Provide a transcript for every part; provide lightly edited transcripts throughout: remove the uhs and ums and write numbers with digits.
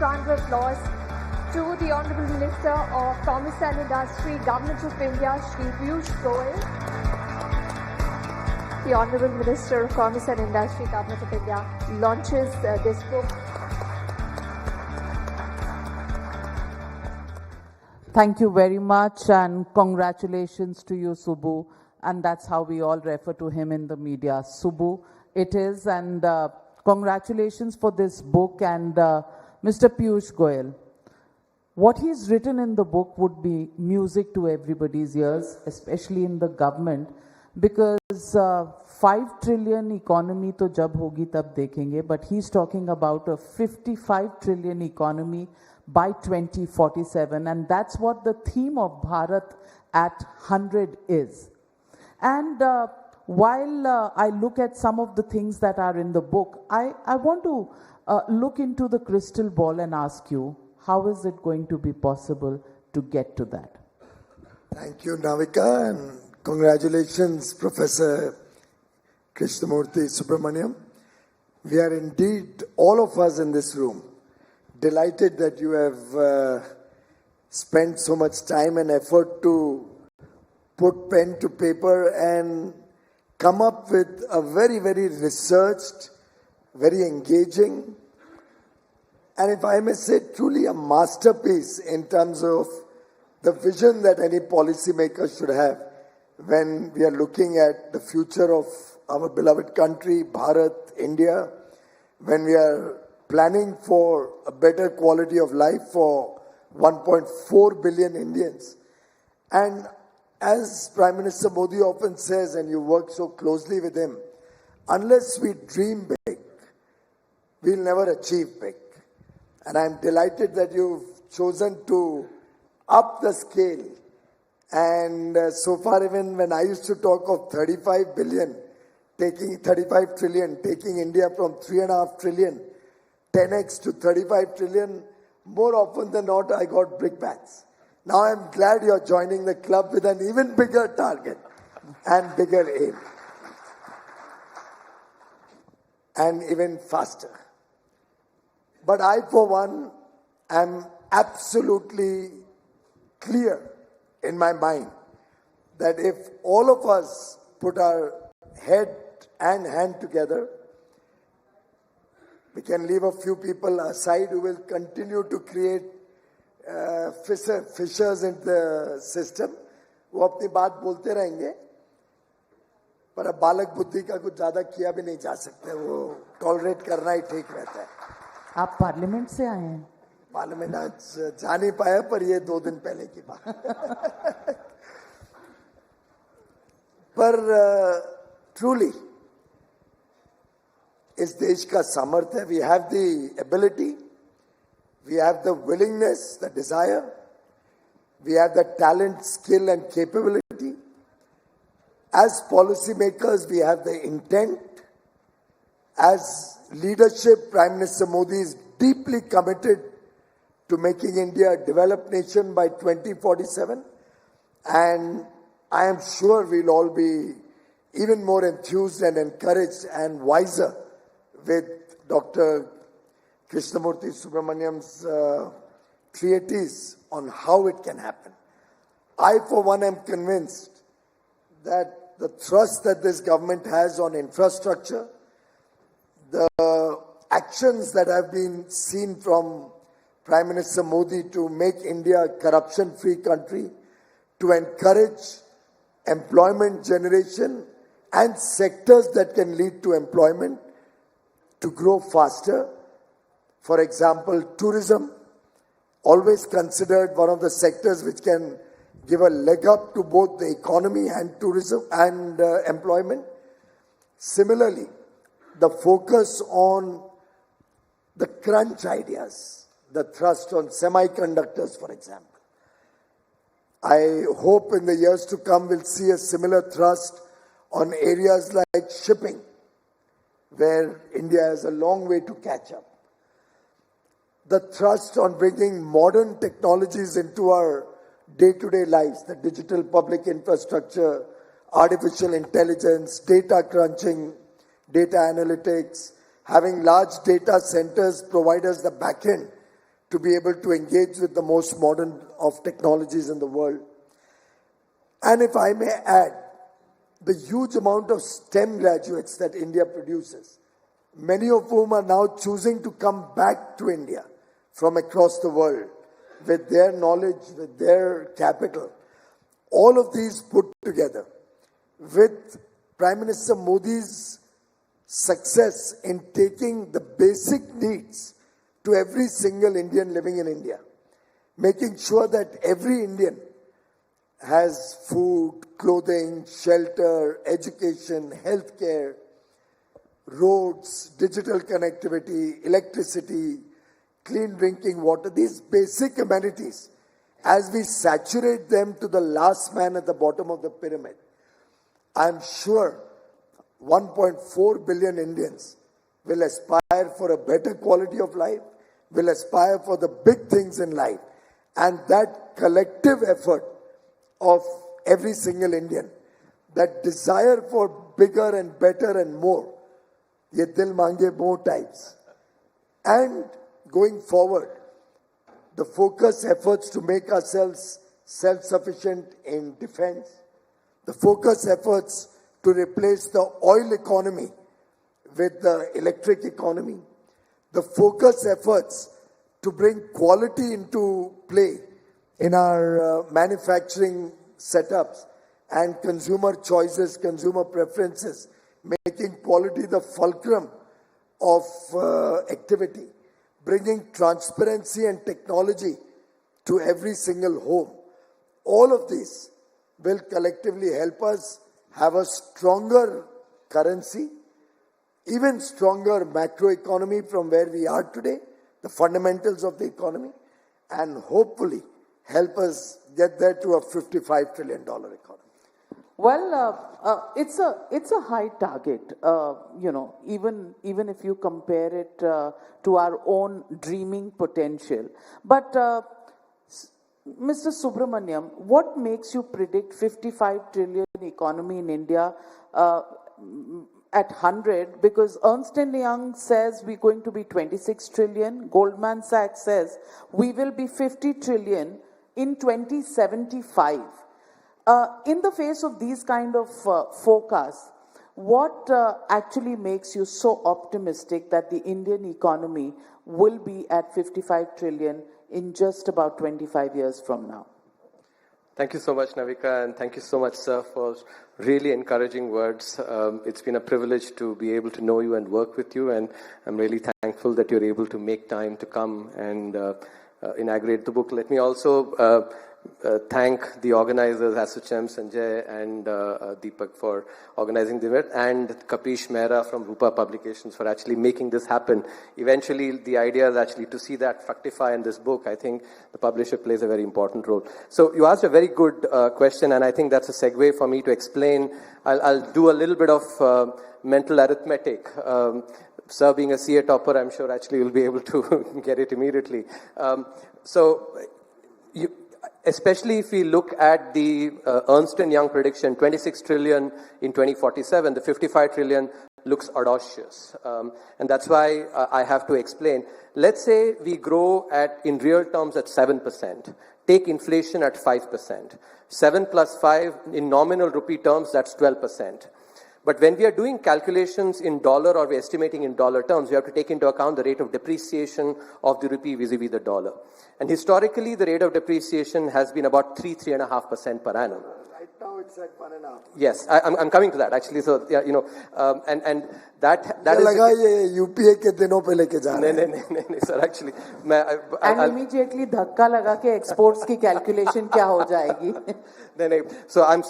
round of applause to the Honourable Minister of Commerce and Industry, Government of India, Shri Piyush Goyal. The Honourable Minister of Commerce and Industry, Government of India, launches this book. Thank you very much and congratulations to you, Subbu. And that's how we all refer to him in the media, Subbu. It is, and congratulations for this book. And Mr. Piyush Goyal, what he's written in the book would be music to everybody's ears, especially in the government, because 5 trillion economy to jab hogi tab dekhenge, but he's talking about a 55 trillion economy by 2047, and that's what the theme of Bharat at 100 is. And while I look at some of the things that are in the book, I want to look into the crystal ball and ask you, how is it going to be possible to get to that? Thank you, Navika, and congratulations, Professor Krishnamurthy V Subramanian. We are indeed, all of us in this room, delighted that you have spent so much time and effort to put pen to paper and come up with a very, very researched, very engaging, and if I may say, truly a masterpiece in terms of the vision that any policymaker should have when we are looking at the future of our beloved country, Bharat, India, when we are planning for a better quality of life for 1.4 billion Indians. And as Prime Minister Modi often says, and you work so closely with him, unless we dream big, we'll never achieve big. And I'm delighted that you've chosen to up the scale. And so far, even when I used to talk of 35 trillion, taking India from 3.5 trillion, 10x to 35 trillion, more often than not, I got brickbats. Now I'm glad you're joining the club with an even bigger target and bigger aim. And even faster. But I, for one, am absolutely clear in my mind that if all of us put our head and hand together, we can leave a few people aside who will continue to create fissures in the system. वो अपनी बात बोलते रहेंगे, पर अब बालक बुद्धि का कुछ ज्यादा किया भी नहीं जा सकता, वो टॉलरेट करना ही ठीक रहता है. आप पार्लियामेंट से आए हैं? पार्लियामेंट आज जा नहीं पाया, पर ये 2 दिन पहले की बात. पर truly, इस देश का सामर्थ्य, we have the ability, we have the willingness, the desire, we have the talent, skill and capability. As policymakers, we have the intent. As leadership, Prime Minister Modi is deeply committed to making India a developed nation by 2047. And I am sure we'll all be even more enthused and encouraged and wiser with Dr. Krishnamurthy Subramanian's treatise on how it can happen. I, for one, am convinced that the thrust that this government has on infrastructure, the actions that have been seen from Prime Minister Modi to make India a corruption-free country, to encourage employment generation and sectors that can lead to employment to grow faster. For example, tourism, always considered one of the sectors which can give a leg up to both the economy and tourism and employment. Similarly, the focus on the crunch ideas, the thrust on semiconductors, for example. I hope in the years to come we'll see a similar thrust on areas like shipping, where India has a long way to catch up. The thrust on bringing modern technologies into our day-to-day lives, the digital public infrastructure, artificial intelligence, data crunching, data analytics, having large data centers provide us the backend to be able to engage with the most modern of technologies in the world. And if I may add, the huge amount of STEM graduates that India produces, many of whom are now choosing to come back to India from across the world with their knowledge, with their capital. All of these put together with Prime Minister Modi's success in taking the basic needs to every single Indian living in India, making sure that every Indian has food, clothing, shelter, education, healthcare, roads, digital connectivity, electricity, clean drinking water, these basic amenities, as we saturate them to the last man at the bottom of the pyramid, I'm sure 1.4 billion Indians will aspire for a better quality of life, will aspire for the big things in life. And that collective effort of every single Indian, that desire for bigger and better and more, ye dil mange more types. And going forward, the focus efforts to make ourselves self-sufficient in defense, the focus efforts to replace the oil economy with the electric economy, the focus efforts to bring quality into play in our manufacturing setups and consumer choices, consumer preferences, making quality the fulcrum of activity, bringing transparency and technology to every single home. All of these will collectively help us have a stronger currency, even stronger macroeconomy from where we are today, the fundamentals of the economy, and hopefully help us get there to a $55 trillion economy. Well, it's a high target, even if you compare it to our own dreaming potential. But Mr. Subramaniam, what makes you predict 55 trillion economy in India at 100? Because Ernst & Young says we're going to be 26 trillion. Goldman Sachs says we will be 50 trillion in 2075. In the face of these kind of forecasts, what actually makes you so optimistic that the Indian economy will be at 55 trillion in just about 25 years from now? Thank you so much, Navika, and thank you so much, sir, for really encouraging words. It's been a privilege to be able to know you and work with you, and I'm really thankful that you're able to make time to come and inaugurate the book. Let me also thank the organizers, Asochem, Sanjay, and Deepak for organizing the event, and Kapish Mehra from Rupa Publications for actually making this happen. Eventually, the idea is actually to see that fructify in this book. I think the publisher plays a very important role. So you asked a very good question, and I think that's a segue for me to explain. I'll do a little bit of mental arithmetic. Sir, being a CA topper, I'm sure actually you'll be able to get it immediately. Especially if we look at the Ernst & Young prediction, 26 trillion in 2047, the 55 trillion looks audacious. And that's why I have to explain. Let's say we grow in real terms at 7%. Take inflation at 5%. 7 plus 5 in nominal rupee terms, that's 12%. But when we are doing calculations in dollar or we're estimating in dollar terms, we have to take into account the rate of depreciation of the rupee vis-a-vis the dollar. And historically, the rate of depreciation has been about 3.5% per annum. Right now it's at 1.5. Yes, I'm coming to that actually. So yeah, and that is. लगा ये UPA के दिनों पे लेके जा रहे हैं. नहीं sir, actually. And immediately धक्का लगा के exports की calculation क्या हो जाएगी? So I'm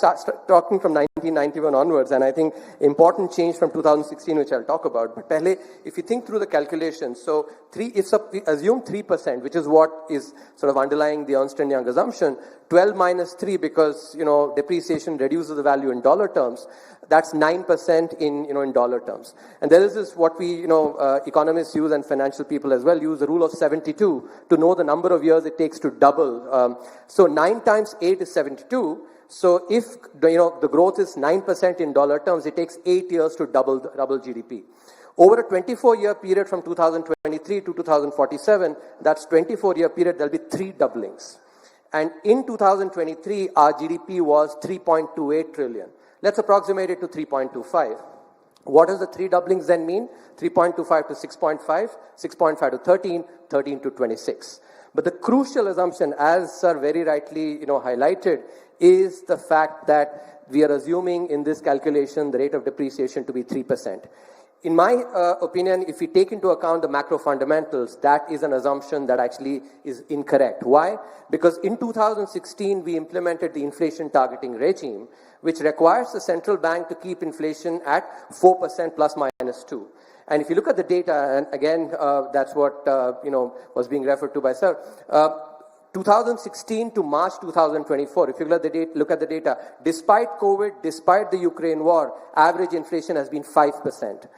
talking from 1991 onwards, and I think important change from 2016, which I'll talk about. But pehle, if you think through the calculations, so we assume 3%, which is what is sort of underlying the Ernst & Young assumption. 12 minus 3, because depreciation reduces the value in dollar terms. That's 9% in dollar terms. And there is this what we economists use and financial people as well use, the rule of 72 to know the number of years it takes to double. So 9 times 8 is 72. So if the growth is 9% in dollar terms, it takes 8 years to double GDP. Over a 24-year period from 2023 to 2047, that's 24-year period, there'll be 3 doublings. And in 2023, our GDP was 3.28 trillion. Let's approximate it to 3.25. What does the 3 doublings then mean? 3.25 to 6.5, 6.5 to 13, 13 to 26. But the crucial assumption, as Sir very rightly highlighted, is the fact that we are assuming in this calculation the rate of depreciation to be 3%. In my opinion, if we take into account the macro fundamentals, that is an assumption that actually is incorrect. Why? Because in 2016, we implemented the inflation targeting regime, which requires the central bank to keep inflation at 4% plus minus 2. And if you look at the data, and again, that's what was being referred to by Sir, 2016 to March 2024, if you look at the data, despite COVID, despite the Ukraine war, average inflation has been 5%.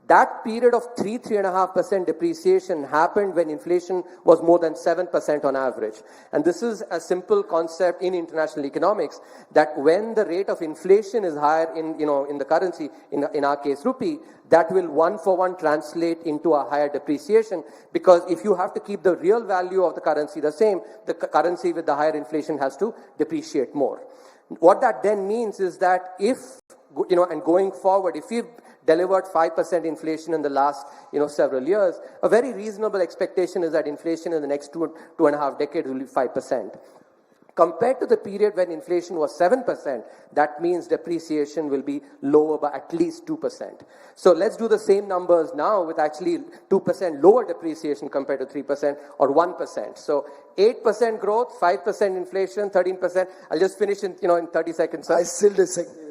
That period of 3.5% depreciation happened when inflation was more than 7% on average. And this is a simple concept in international economics, that when the rate of inflation is higher in the currency, in our case rupee, that will one for one translate into a higher depreciation, because if you have to keep the real value of the currency the same, the currency with the higher inflation has to depreciate more. What that then means is that if, and going forward, if we've delivered 5% inflation in the last, several years, a very reasonable expectation is that inflation in the next 2.5 decades will be 5%. Compared to the period when inflation was 7%, that means depreciation will be lower by at least 2%. So let's do the same numbers now with actually 2% lower depreciation compared to 3% or 1%. So 8% growth, 5% inflation, 13%. I'll just finish in 30 seconds. Sir. I still disagree.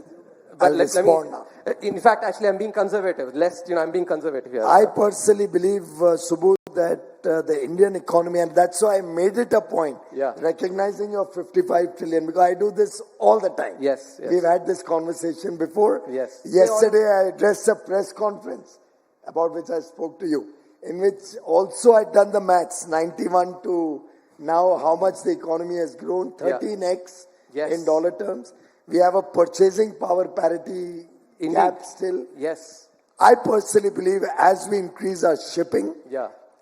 But let me, in fact, actually, I'm being conservative. I'm being conservative here. I personally believe, Subbu, that the Indian economy, and that's why I made it a point, recognizing your 55 trillion, because I do this all the time. Yes. We've had this conversation before. Yes. Yesterday, I addressed a press conference about which I spoke to you, in which also I'd done the maths, 91 to now, how much the economy has grown, 13x in dollar terms. We have a purchasing power parity gap still. Yes. I personally believe as we increase our shipping,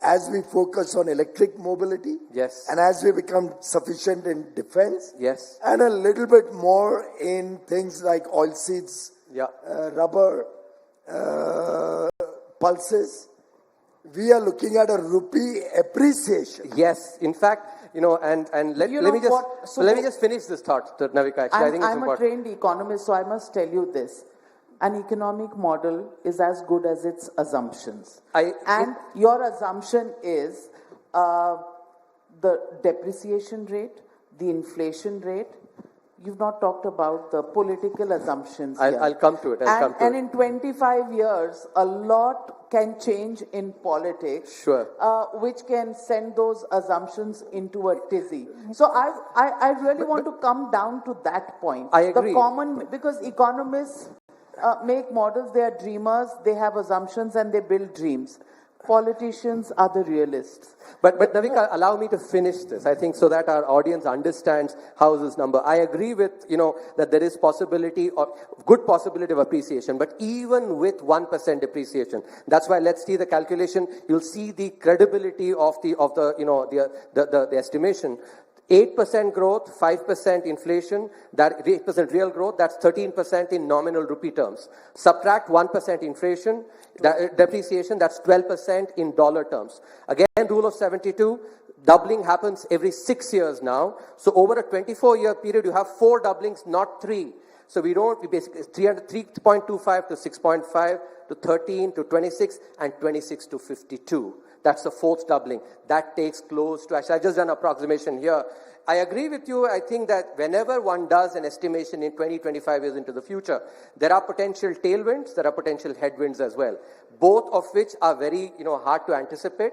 as we focus on electric mobility, and as we become sufficient in defense, and a little bit more in things like oilseeds, rubber, pulses, we are looking at a rupee appreciation. Yes, in fact, and let me just finish this thought, Navika. Actually, I think it's important. I'm a trained economist, so I must tell you this. An economic model is as good as its assumptions. Your assumption is the depreciation rate, the inflation rate. You've not talked about the political assumptions. I'll come to it. And in 25 years, a lot can change in politics, which can send those assumptions into a tizzy. So I really want to come down to that point. I agree. Because economists make models, they are dreamers, they have assumptions and they build dreams. Politicians are the realists. But Navika, allow me to finish this, I think, so that our audience understands how is this number. I agree with, that there is possibility or good possibility of appreciation, but even with 1% depreciation, that's why let's see the calculation, you'll see the credibility of the estimation. 8% growth, 5% inflation, that 8% real growth, that's 13% in nominal rupee terms. Subtract 1% inflation, depreciation, that's 12% in dollar terms. Again, rule of 72, doubling happens every 6 years now. So over a 24-year period, you have 4 doublings, not 3. So we basically 3.25 to 6.5 to 13 to 26 and 26 to 52. That's the 4th doubling. That takes close to, actually, I just done an approximation here. I agree with you. I think that whenever one does an estimation in 20, 25 years into the future, there are potential tailwinds, there are potential headwinds as well, both of which are very, hard to anticipate,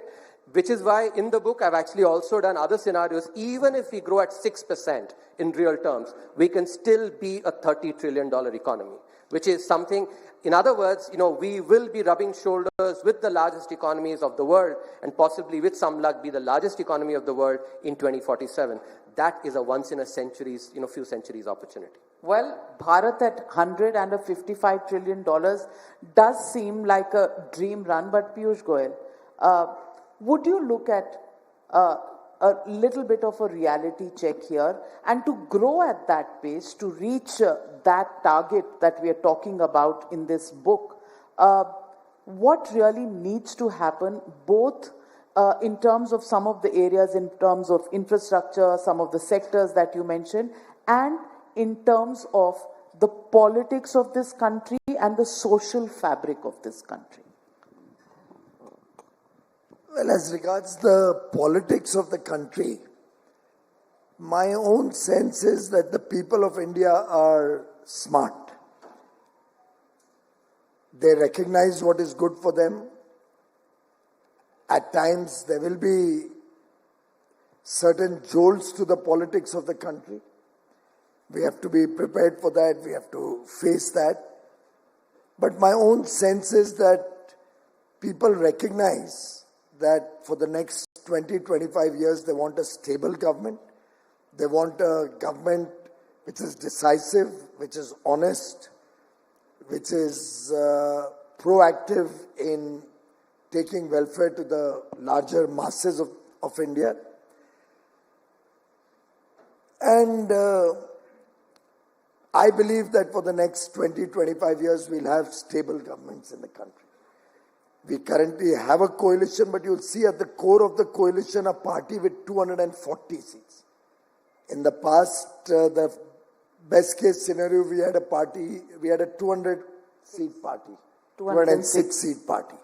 which is why in the book I've actually also done other scenarios. Even if we grow at 6% in real terms, we can still be a $30 trillion economy, which is something. In other words, we will be rubbing shoulders with the largest economies of the world and possibly with some luck be the largest economy of the world in 2047. That is a once in a centuries, few centuries opportunity. Well, Bharat at 100 and a $55 trillion does seem like a dream run, but Piyush Goyal, would you look at a little bit of a reality check here and to grow at that pace, to reach that target that we are talking about in this book? What really needs to happen, both in terms of some of the areas, in terms of infrastructure, some of the sectors that you mentioned, and in terms of the politics of this country and the social fabric of this country? Well, as regards the politics of the country, my own sense is that the people of India are smart. They recognize what is good for them. At times, there will be certain jolts to the politics of the country. We have to be prepared for that. We have to face that. But my own sense is that people recognize that for the next 20, 25 years, they want a stable government. They want a government which is decisive, which is honest, which is proactive in taking welfare to the larger masses of India. And I believe that for the next 20, 25 years, we'll have stable governments in the country. We currently have a coalition, but you'll see at the core of the coalition a party with 240 seats. In the past, the best case scenario, we had a 200-seat party, 206-seat party.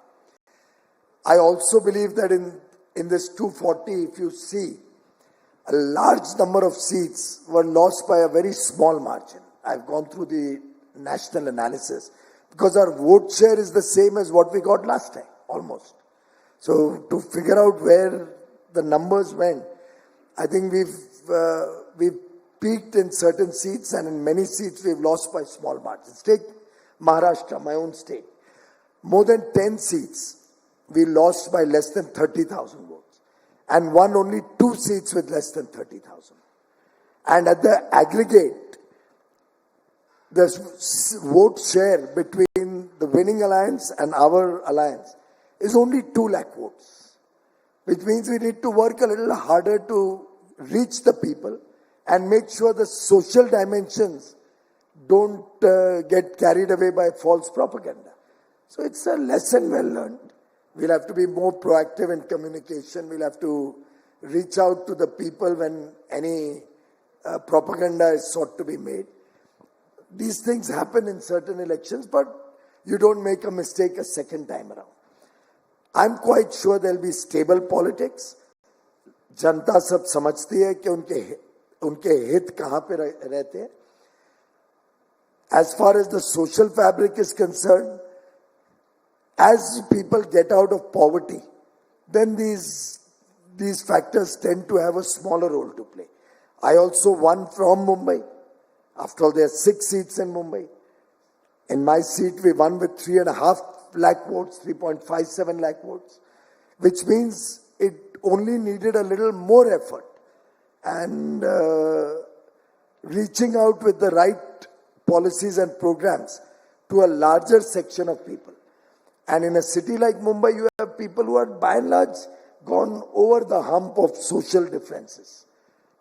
I also believe that in this 240, if you see, a large number of seats were lost by a very small margin. I've gone through the national analysis because our vote share is the same as what we got last time, almost. So to figure out where the numbers went, I think we've peaked in certain seats, and in many seats we've lost by small margins. Take Maharashtra, my own state. More than 10 seats we lost by less than 30,000 votes, and won only 2 seats with less than 30,000. And at the aggregate, the vote share between the winning alliance and our alliance is only 2 lakh votes, which means we need to work a little harder to reach the people and make sure the social dimensions don't get carried away by false propaganda. So it's a lesson well learned. We'll have to be more proactive in communication. We'll have to reach out to the people when any propaganda is sought to be made. These things happen in certain elections, but you don't make a mistake a second time around. I'm quite sure there'll be stable politics. जनता सब समझती है कि उनके हित कहाँ पे रहते हैं. As far as the social fabric is concerned, as people get out of poverty, then these factors tend to have a smaller role to play. I also won from Mumbai. After all, there are 6 seats in Mumbai. In my seat, we won with 3.5 lakh votes, 3.57 lakh votes, which means it only needed a little more effort and reaching out with the right policies and programs to a larger section of people. And in a city like Mumbai, you have people who are by and large gone over the hump of social differences.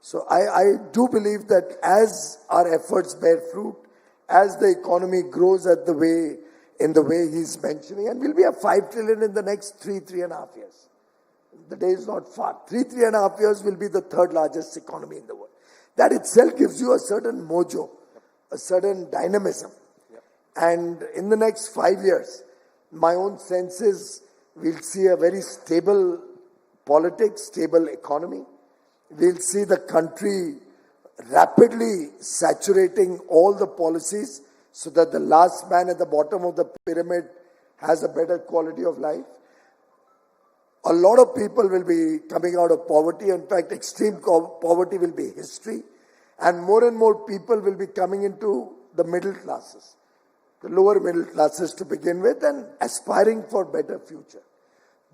So I do believe that as our efforts bear fruit, as the economy grows in the way he's mentioning, and we'll be at 5 trillion in the next 3.5 years. The day is not far. 3.5 years will be the 3rd largest economy in the world. That itself gives you a certain mojo, a certain dynamism. Yep. And in the next 5 years, my own sense is we'll see a very stable politics, stable economy. We'll see the country rapidly saturating all the policies so that the last man at the bottom of the pyramid has a better quality of life. A lot of people will be coming out of poverty. In fact, extreme poverty will be history. And more people will be coming into the middle classes, the lower middle classes to begin with, and aspiring for better future.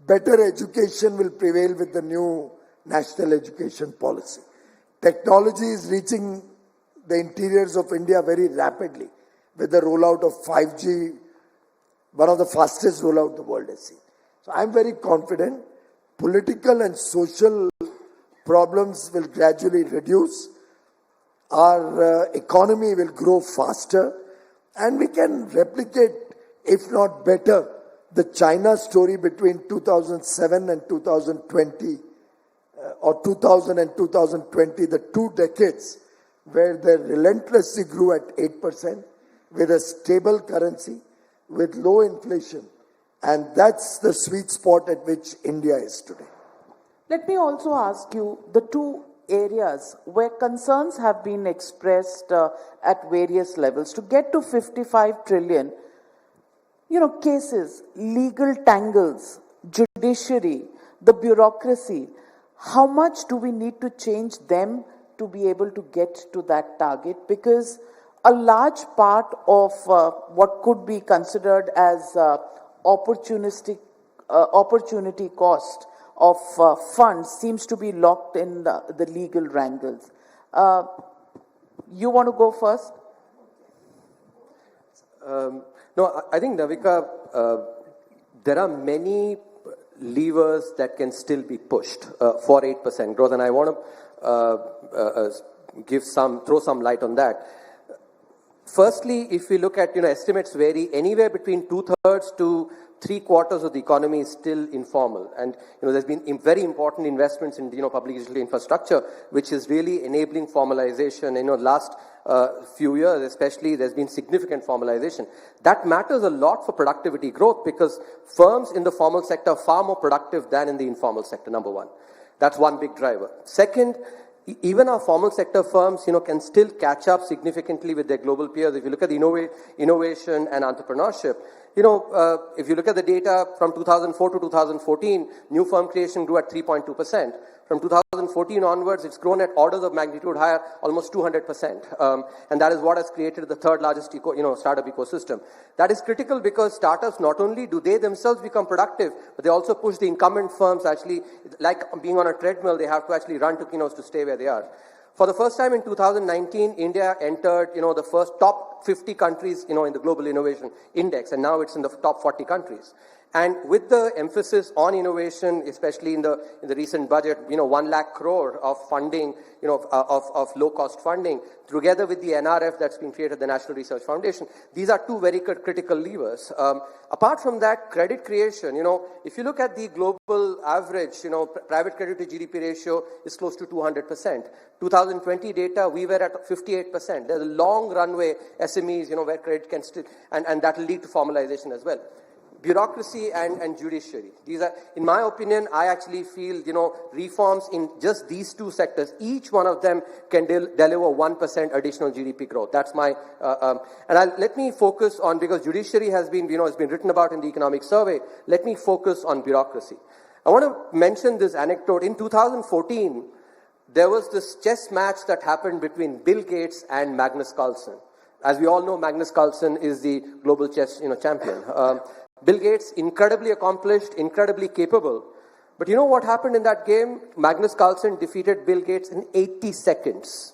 Better education will prevail with the new national education policy. Technology is reaching the interiors of India very rapidly with the rollout of 5G, one of the fastest rollout the world has seen. So I'm very confident political and social problems will gradually reduce. Our economy will grow faster and we can replicate, if not better, the China story between 2007 and 2020 or 2000 and 2020, the 2 decades where they relentlessly grew at 8% with a stable currency, with low inflation. And that's the sweet spot at which India is today. Let me also ask you the 2 areas where concerns have been expressed at various levels. To get to 55 trillion, cases, legal tangles, judiciary, the bureaucracy, how much do we need to change them to be able to get to that target? Because a large part of what could be considered as opportunity cost of funds seems to be locked in the legal wrangles. You want to go first? No, I think, Navika, there are many levers that can still be pushed for 8% growth, and I want to throw some light on that. Firstly, if we look at, estimates vary anywhere between 2/3 to 3/4 of the economy is still informal. And, there's been very important investments in, public digital infrastructure, which is really enabling formalization. Last few years, especially, there's been significant formalization. That matters a lot for productivity growth because firms in the formal sector are far more productive than in the informal sector, number one. That's one big driver. Second, even our formal sector firms, can still catch up significantly with their global peers. If you look at the innovation and entrepreneurship, if you look at the data from 2004 to 2014, new firm creation grew at 3.2%. From 2014 onwards, it's grown at orders of magnitude higher, almost 200%. And that is what has created the 3rd largest startup ecosystem. That is critical because startups, not only do they themselves become productive, but they also push the incumbent firms actually, like being on a treadmill, they have to actually run to stay where they are. For the first time in 2019, India entered, the first top 50 countries, in the Global Innovation Index, and now it's in the top 40 countries. And with the emphasis on innovation, especially in the recent budget, 1 lakh crore of funding, of low-cost funding, together with the NRF that's been created, the National Research Foundation, these are 2 very critical levers. Apart from that, credit creation, if you look at the global average, private credit to GDP ratio is close to 200%. 2020 data, we were at 58%. There's a long runway, SMEs, where credit can still, and that will lead to formalization as well. Bureaucracy and judiciary. These are, in my opinion, I actually feel, reforms in just these 2 sectors, each one of them can deliver 1% additional GDP growth. That's my, let me focus on, because judiciary has been, it's been written about in the economic survey. Let me focus on bureaucracy. I want to mention this anecdote. In 2014, there was this chess match that happened between Bill Gates and Magnus Carlsen. As we all know, Magnus Carlsen is the global chess, champion. Bill Gates, incredibly accomplished, incredibly capable. But you know what happened in that game? Magnus Carlsen defeated Bill Gates in 80 seconds.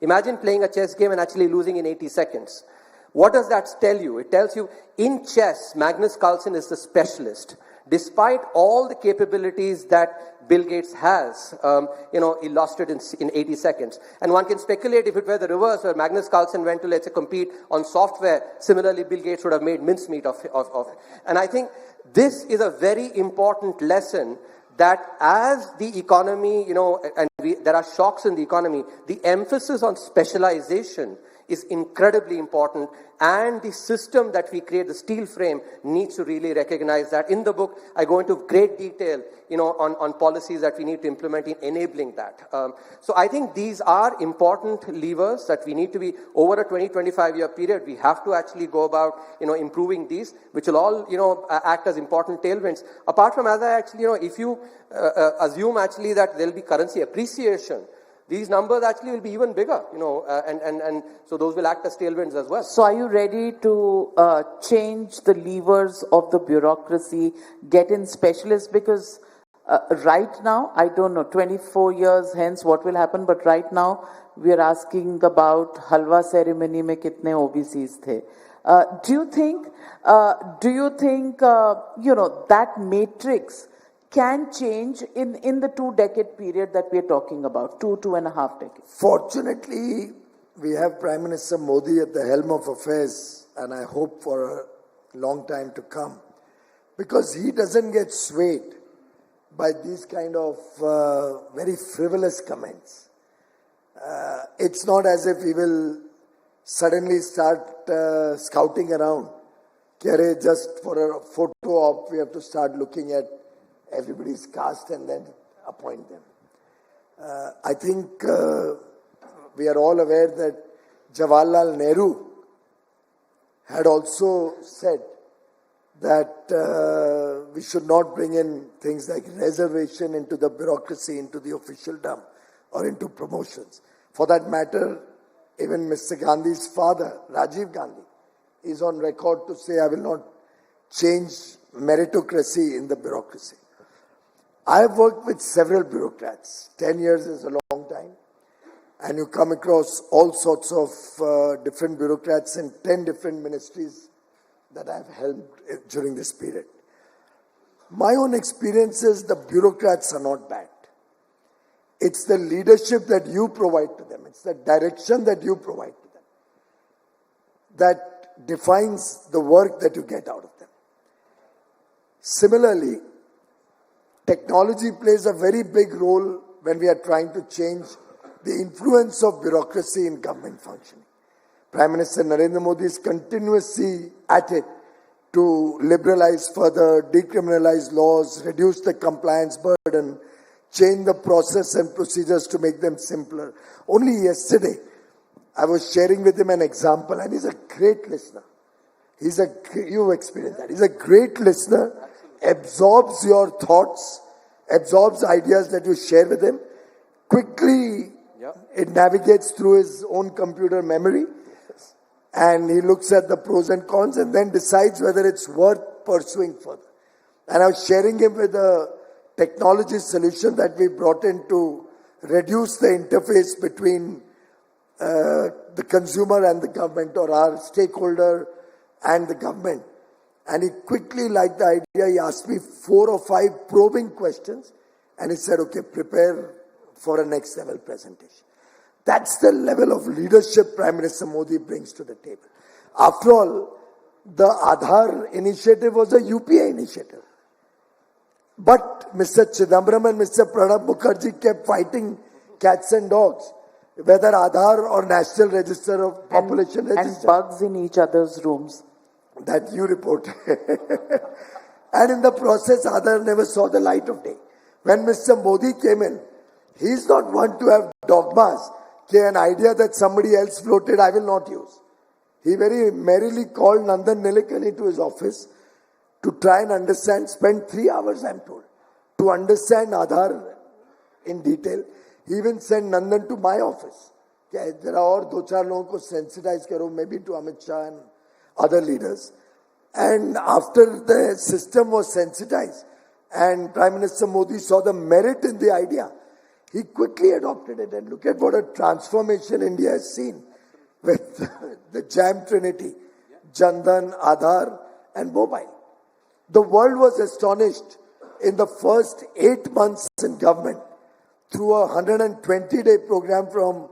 Imagine playing a chess game and actually losing in 80 seconds. What does that tell you? It tells you, in chess, Magnus Carlsen is the specialist. Despite all the capabilities that Bill Gates has, he lost it in 80 seconds. And one can speculate if it were the reverse, where Magnus Carlsen went to, let's say, compete on software, similarly, Bill Gates would have made mincemeat of it. And I think this is a very important lesson that as the economy, there are shocks in the economy, the emphasis on specialization is incredibly important, and the system that we create, the steel frame, needs to really recognize that. In the book, I go into great detail, on policies that we need to implement in enabling that. So I think these are important levers that we need to be, over a 20-25 year period, we have to actually go about, improving these, which will all, act as important tailwinds. Apart from, as I actually, if you assume actually that there will be currency appreciation, these numbers actually will be even bigger, and so those will act as tailwinds as well. So are you ready to change the levers of the bureaucracy, get in specialists? Because Right now, I don't know, 24 years hence what will happen, but right now we are asking about halwa ceremony mein kitne OBCs the. Do you think, that matrix can change in the 2-decade period that we are talking about, 2.5 decades? Fortunately, we have Prime Minister Modi at the helm of affairs, and I hope for a long time to come, because he doesn't get swayed by these kind of very frivolous comments. It's not as if he will suddenly start scouting around. Just for a photo op, we have to start looking at everybody's caste and then appoint them. I think we are all aware that Jawaharlal Nehru had also said that we should not bring in things like reservation into the bureaucracy, into the officialdom, or into promotions. For that matter, even Mr. Gandhi's father, Rajiv Gandhi, is on record to say, I will not change meritocracy in the bureaucracy. I have worked with several bureaucrats. 10 years is a long time. And you come across all sorts of different bureaucrats in 10 different ministries that I have helped during this period. My own experience is the bureaucrats are not bad. It's the leadership that you provide to them. It's the direction that you provide to them that defines the work that you get out of them. Similarly, technology plays a very big role when we are trying to change the influence of bureaucracy in government functioning. Prime Minister Narendra Modi is continuously at it to liberalize further, decriminalize laws, reduce the compliance burden, change the process and procedures to make them simpler. Only yesterday, I was sharing with him an example, and he's a great listener. You experience that. He's a great listener, absorbs your thoughts, absorbs ideas that you share with him. Quickly, it navigates through his own computer memory, and he looks at the pros and cons and then decides whether it's worth pursuing further. And I was sharing him with a technology solution that we brought in to reduce the interface between the consumer and the government, or our stakeholder and the government. And he quickly liked the idea. He asked me 4 or 5 probing questions, and he said, okay, prepare for a next level presentation. That's the level of leadership Prime Minister Modi brings to the table. After all, the Aadhaar initiative was a UPA initiative. But Mr. Chidambaram and Mr. Pranab Mukherjee kept fighting cats and dogs, whether Aadhaar or National Register of Population Register. And bugs in each other's rooms. That you reported. And in the process, Aadhaar never saw the light of day. When Mr. Modi came in, he's not one to have dogmas. An idea that somebody else floated, I will not use. He very merrily called Nandan Nilekani to his office to try and understand, spent 3 hours, I'm told, to understand Aadhaar in detail. He even sent Nandan to my office. There are 2-4 लोगों को sensitize करो, maybe to Amit Shah and other leaders. And after the system was sensitized and Prime Minister Modi saw the merit in the idea, he quickly adopted it. And look at what a transformation India has seen with the Jam Trinity, Jandan, Aadhaar and mobile. The world was astonished in the first 8 months in government through a 120-day program from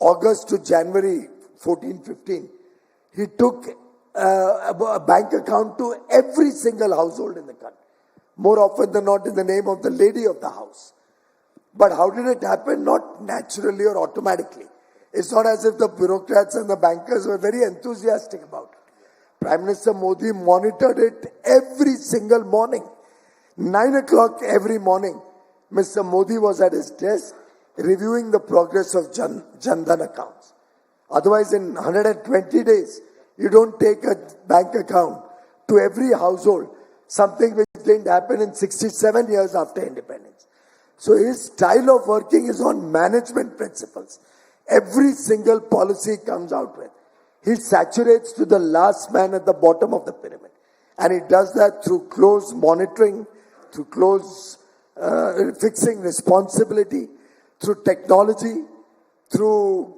August to January 14-15. He took a bank account to every single household in the country. More often than not in the name of the lady of the house. But how did it happen? Not naturally or automatically. It's not as if the bureaucrats and the bankers were very enthusiastic about it. Prime Minister Modi monitored it every single morning. 9 o'clock every morning, Mr. Modi was at his desk reviewing the progress of Jandan accounts. Otherwise, in 120 days, you don't take a bank account to every household, something which didn't happen in 67 years after independence. So his style of working is on management principles. Every single policy he comes out with, he saturates to the last man at the bottom of the pyramid. And he does that through close monitoring, through close fixing responsibility through technology, through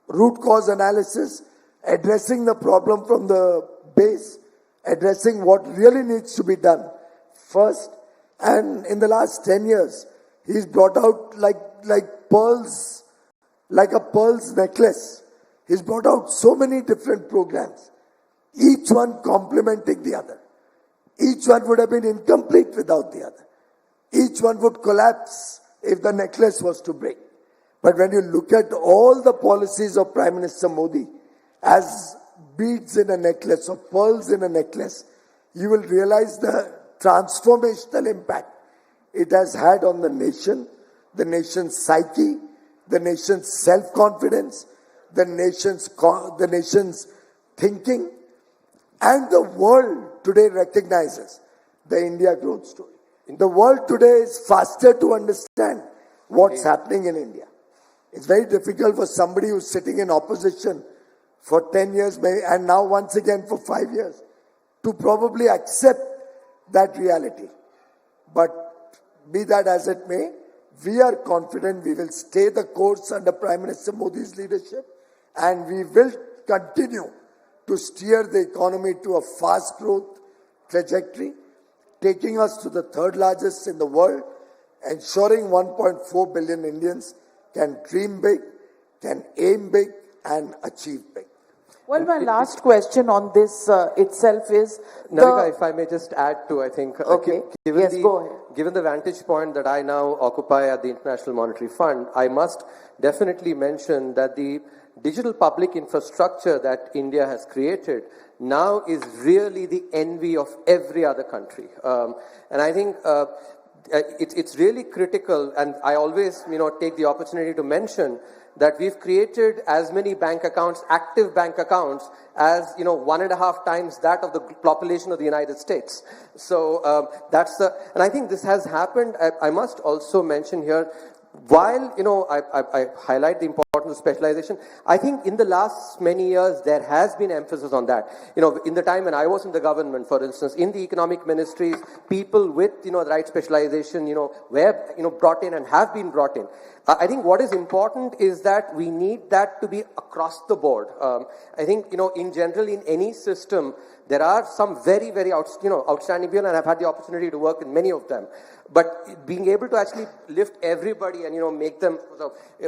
root cause analysis, addressing the problem from the base, addressing what really needs to be done first. And in the last 10 years, he's brought out like pearls, like a pearls necklace. He's brought out so many different programs, each one complementing the other. Each one would have been incomplete without the other. Each one would collapse if the necklace was to break. But when you look at all the policies of Prime Minister Modi as beads in a necklace or pearls in a necklace, you will realize the transformational impact it has had on the nation's psyche, the nation's self-confidence, the nation's thinking, and the world today recognizes the India growth story. The world today is faster to understand what's happening in India. It's very difficult for somebody who's sitting in opposition for 10 years and now once again for 5 years to probably accept that reality. But be that as it may, we are confident we will stay the course under Prime Minister Modi's leadership, and we will continue to steer the economy to a fast growth trajectory, taking us to the third largest in the world, ensuring 1.4 billion Indians can dream big, can aim big, and achieve big. Well, my last question on this itself is... Navika, if I may just add to, I think... Okay, yes, go ahead. Given the vantage point that I now occupy at the International Monetary Fund, I must definitely mention that the digital public infrastructure that India has created now is really the envy of every other country. And I think it's really critical, and I always take the opportunity to mention that we've created as many bank accounts, active bank accounts, as 1.5 times that of the population of the United States. So and I think this has happened. I must also mention here, while I highlight the importance of specialization, I think in the last many years there has been emphasis on that. In the time when I was in the government, for instance, in the economic ministries, people with the right specialization were brought in and have been brought in. I think what is important is that we need that to be across the board. I think in general, in any system, there are some very, very outstanding people, and I've had the opportunity to work with many of them. But being able to actually lift everybody and make them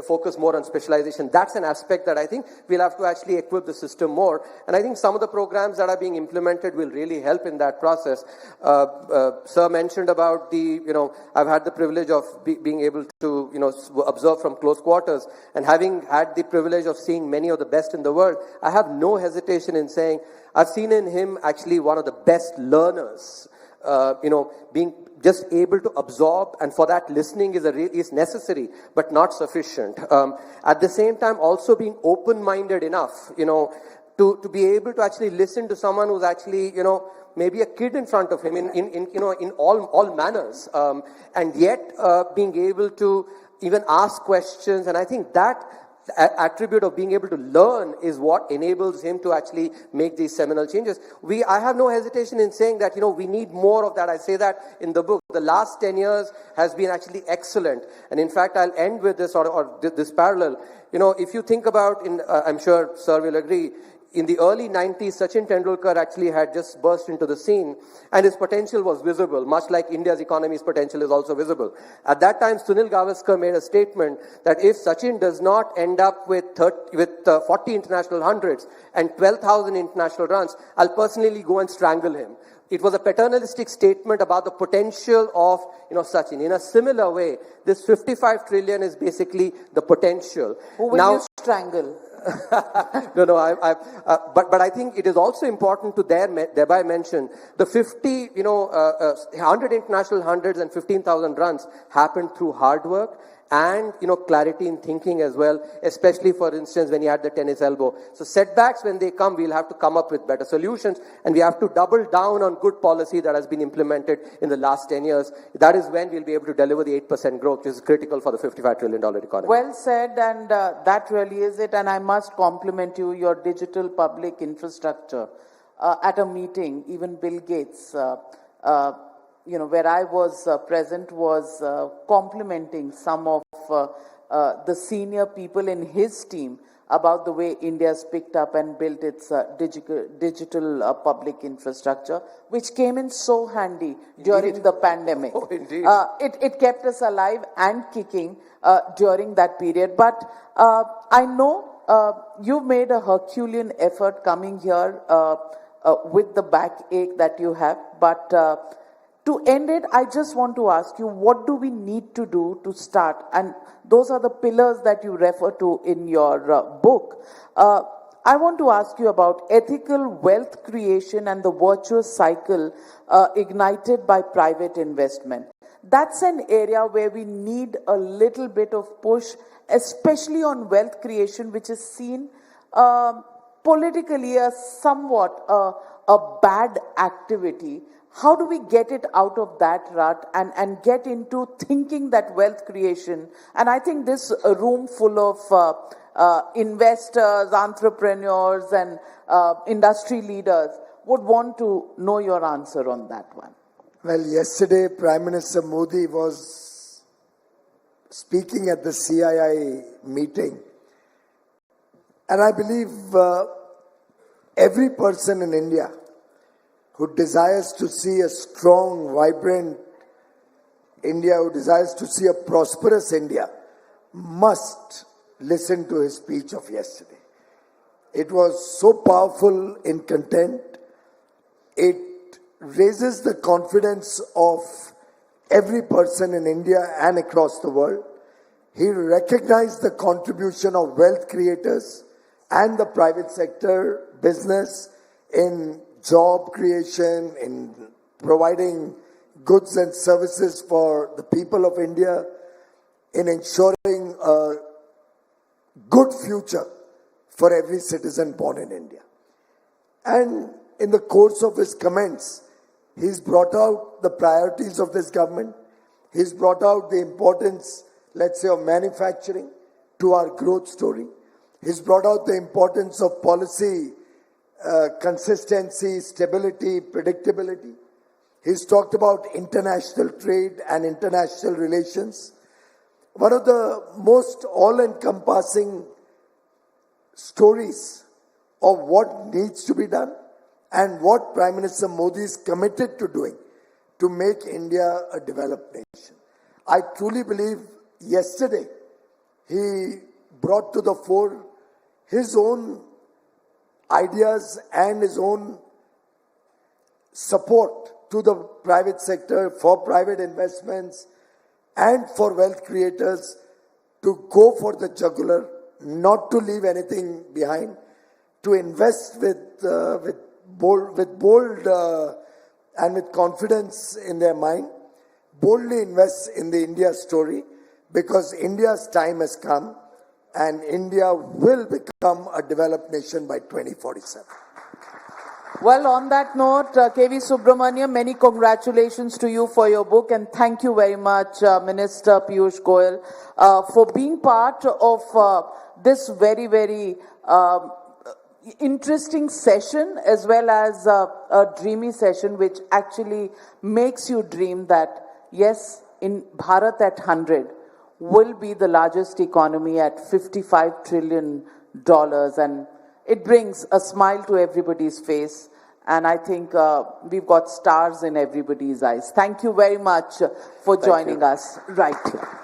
focus more on specialization, that's an aspect that I think we'll have to actually equip the system more. And I think some of the programs that are being implemented will really help in that process. Sir mentioned about I've had the privilege of being able to observe from close quarters, and having had the privilege of seeing many of the best in the world, I have no hesitation in saying I've seen in him actually one of the best learners. Being just able to absorb, and for that listening is necessary but not sufficient. At the same time, also being open-minded enough, to be able to actually listen to someone who's actually, maybe a kid in front of him in all manners, and yet being able to even ask questions. And I think that attribute of being able to learn is what enables him to actually make these seminal changes. I have no hesitation in saying that, we need more of that. I say that in the book. The last 10 years has been actually excellent. And in fact, I'll end with this or this parallel. If you think about, I'm sure Sir will agree, in the early 90s, Sachin Tendulkar actually had just burst into the scene, and his potential was visible, much like India's economy's potential is also visible. At that time, Sunil Gavaskar made a statement that if Sachin does not end up with 40 international hundreds and 12,000 international runs, I'll personally go and strangle him. It was a paternalistic statement about the potential of Sachin. In a similar way, this 55 trillion is basically the potential. Who will you strangle? No. But I think it is also important to thereby mention the 100 international hundreds and 15,000 runs happened through hard work and clarity in thinking as well, especially for instance when you had the tennis elbow. So setbacks, when they come, we'll have to come up with better solutions, and we have to double down on good policy that has been implemented in the last 10 years. That is when we'll be able to deliver the 8% growth, which is critical for the $55 trillion economy. Well said, and that really is it. And I must compliment you, your digital public infrastructure. At a meeting, even Bill Gates where I was present was complimenting some of the senior people in his team about the way India's picked up and built its digital public infrastructure, which came in so handy during the pandemic. Oh, indeed. It kept us alive and kicking during that period. But I know you made a Herculean effort coming here with the backache that you have. But to end it, I just want to ask you, what do we need to do to start? And those are the pillars that you refer to in your book. I want to ask you about ethical wealth creation and the virtuous cycle ignited by private investment. That's an area where we need a little bit of push, especially on wealth creation, which is seen politically as somewhat a bad activity. How do we get it out of that rut and get into thinking that wealth creation? And I think this room full of investors, entrepreneurs, and industry leaders would want to know your answer on that one. Well, yesterday Prime Minister Modi was speaking at the CII meeting. And I believe every person in India who desires to see a strong, vibrant India, who desires to see a prosperous India, must listen to his speech of yesterday. It was so powerful in content. It raises the confidence of every person in India and across the world. He recognized the contribution of wealth creators and the private sector, business, in job creation, in providing goods and services for the people of India, in ensuring a good future for every citizen born in India. And in the course of his comments, he's brought out the priorities of this government. He's brought out the importance, let's say, of manufacturing to our growth story. He's brought out the importance of policy consistency, stability, predictability. He's talked about international trade and international relations. One of the most all-encompassing stories of what needs to be done and what Prime Minister Modi is committed to doing to make India a developed nation. I truly believe yesterday he brought to the fore his own ideas and his own support to the private sector for private investments and for wealth creators to go for the jugular, not to leave anything behind, to invest with bold and with confidence in their mind, boldly invest in the India story, because India's time has come and India will become a developed nation by 2047. Well, on that note, KV Subramanian, many congratulations to you for your book, and thank you very much, Minister Piyush Goyal, for being part of this very, very interesting session, as well as a dreamy session, which actually makes you dream that, yes, in Bharat at 100 will be the largest economy at $55 trillion, and it brings a smile to everybody's face, and I think we've got stars in everybody's eyes. Thank you very much for joining us right here.